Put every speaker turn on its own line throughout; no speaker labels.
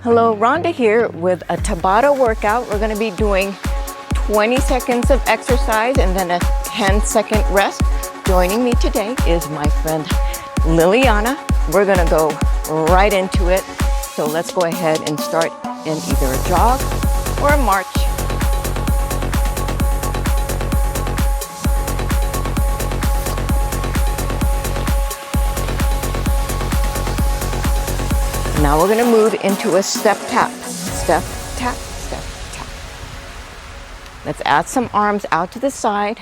Hello, Rhonda here with a Tabata workout. We're going to be doing 20 seconds of exercise and then a 10-second rest. Joining me today is my friend Liliana. We're going to go right into it. So let's go ahead and start in either a jog or a march. Now we're going to move into a step tap. Step tap, step tap. Let's add some arms out to the side.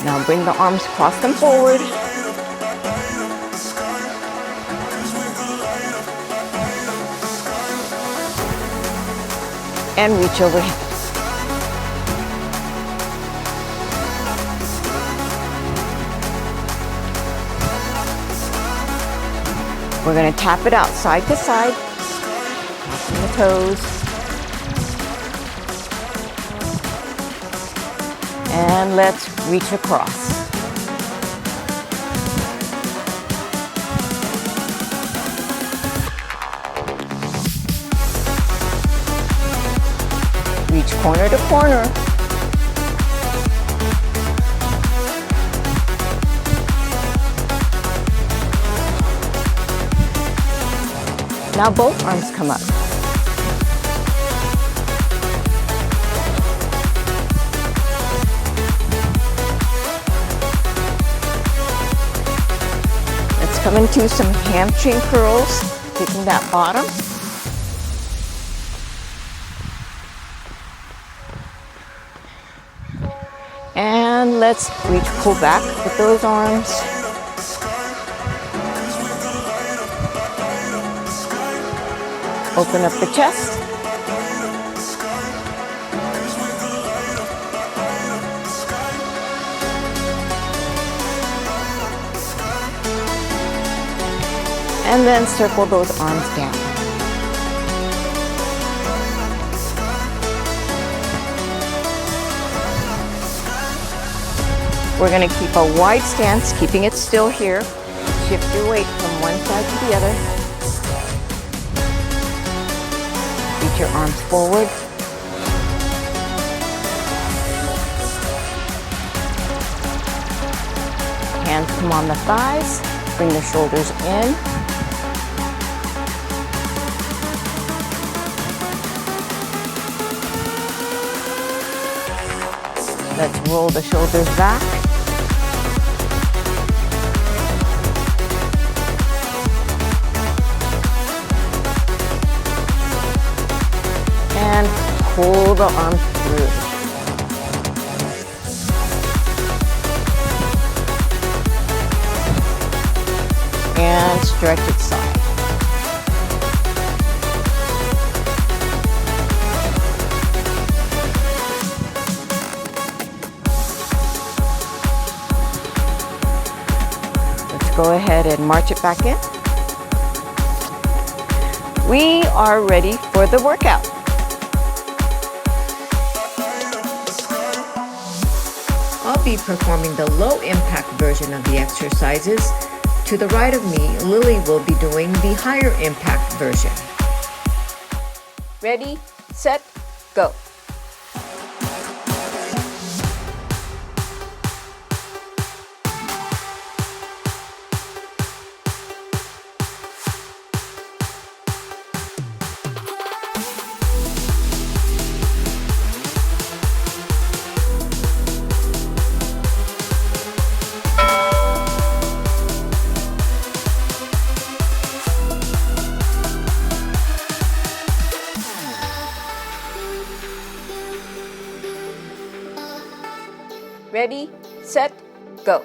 Now bring the arms, cross them forward. And reach overhead. We're going to tap it out side to side, crossing the toes. And let's reach across. Reach corner to corner. Now both arms come up. Let's come into some hamstring curls, taking that bottom. And let's reach, pull back with those arms. Open up the chest. And then circle those arms down. We're going to keep a wide stance, keeping it still here. Shift your weight from one side to the other. Reach your arms forward. Hands come on the thighs. Bring the shoulders in. Let's roll the shoulders back. And pull the arms through. And stretch it side. Let's go ahead and march it back in. We are ready for the workout. I'll be performing the low-impact version of the exercises. To the right of me, Lily will be doing the higher impact version. Ready, set, go. Ready, set, go.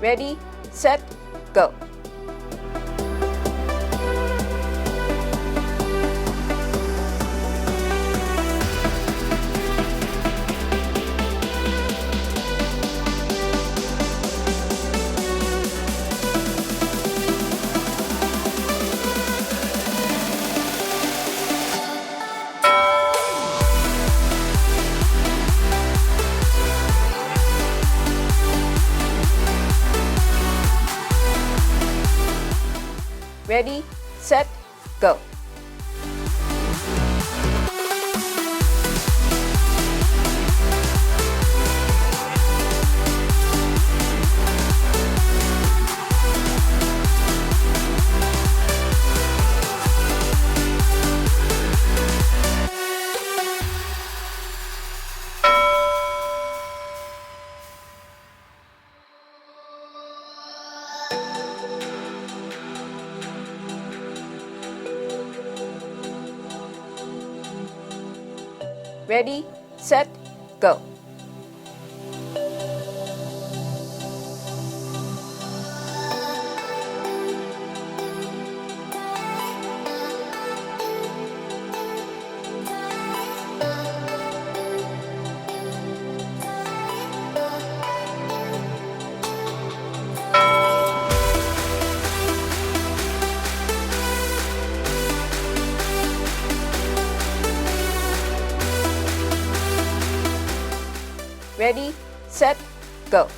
Ready, set, go. Ready, set, go. Ready, set, go. Ready, set, go.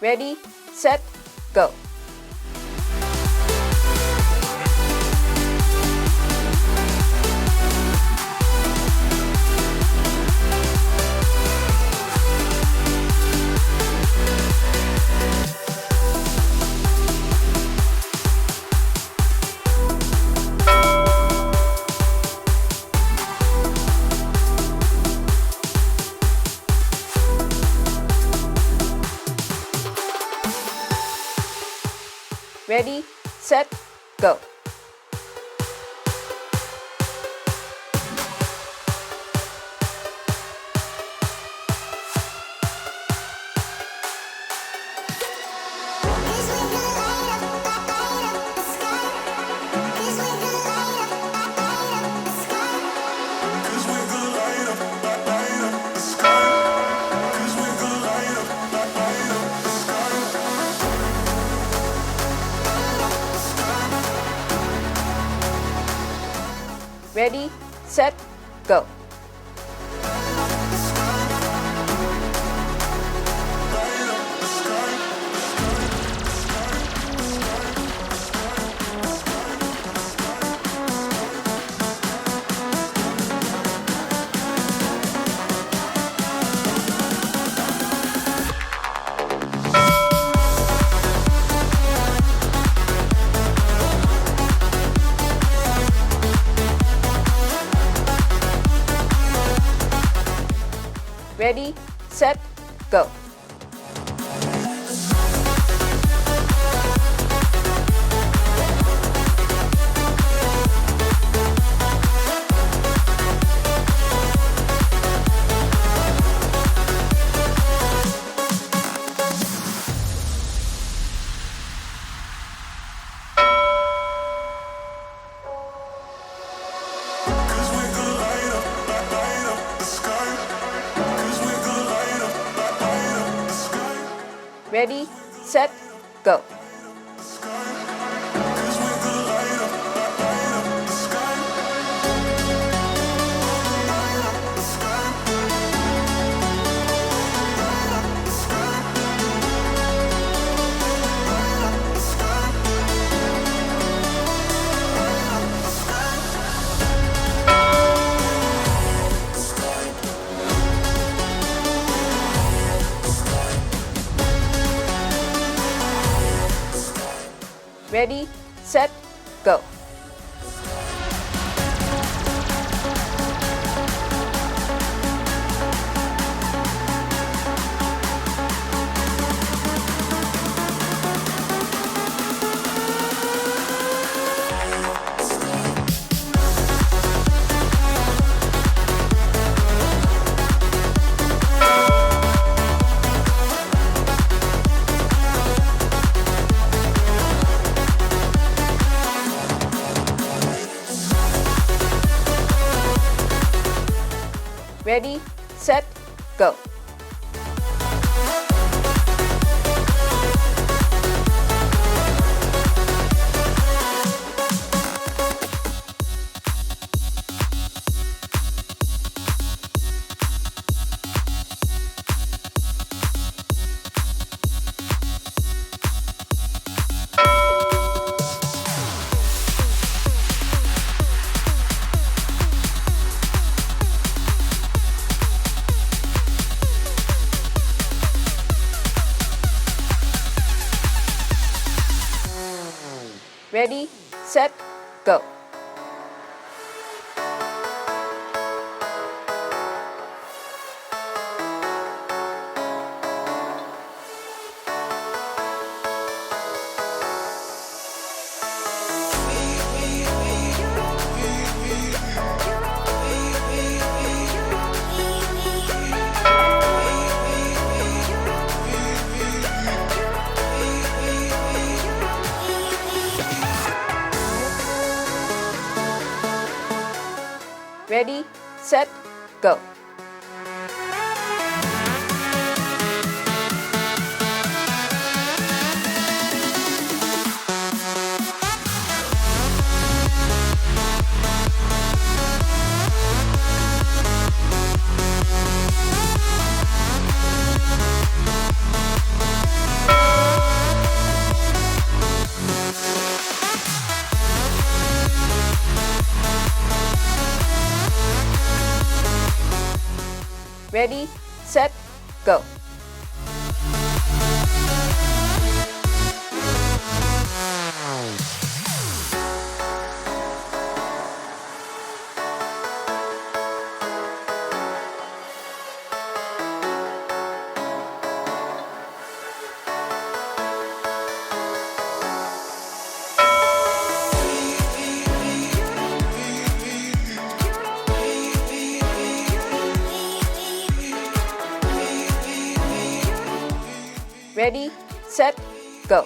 Ready, set, go. Ready, set, go. Ready, set, go. Ready, set, go. Ready, set, go. Ready, set, go. Ready, set, go. Ready, set, go. Ready, set, go. Ready, set, go. Ready, set, go.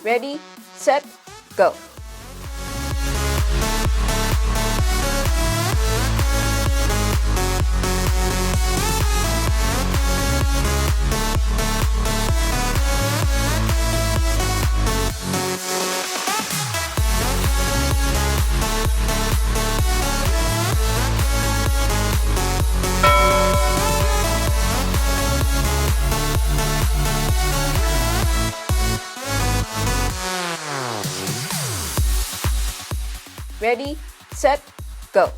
Ready, set, go. Ready, set, go.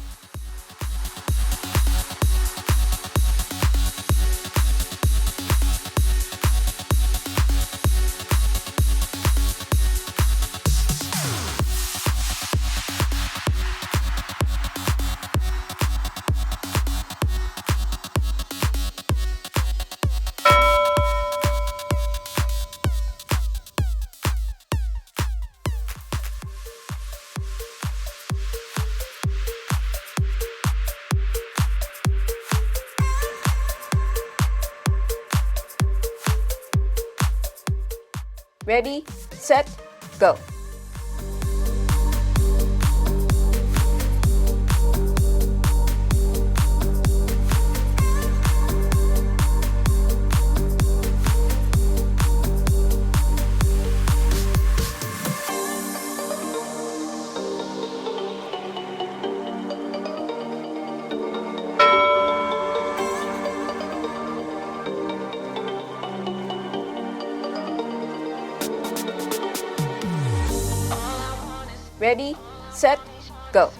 Ready, set, go. Ready, set, go.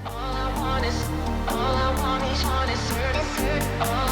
All I want is, all I want is, all I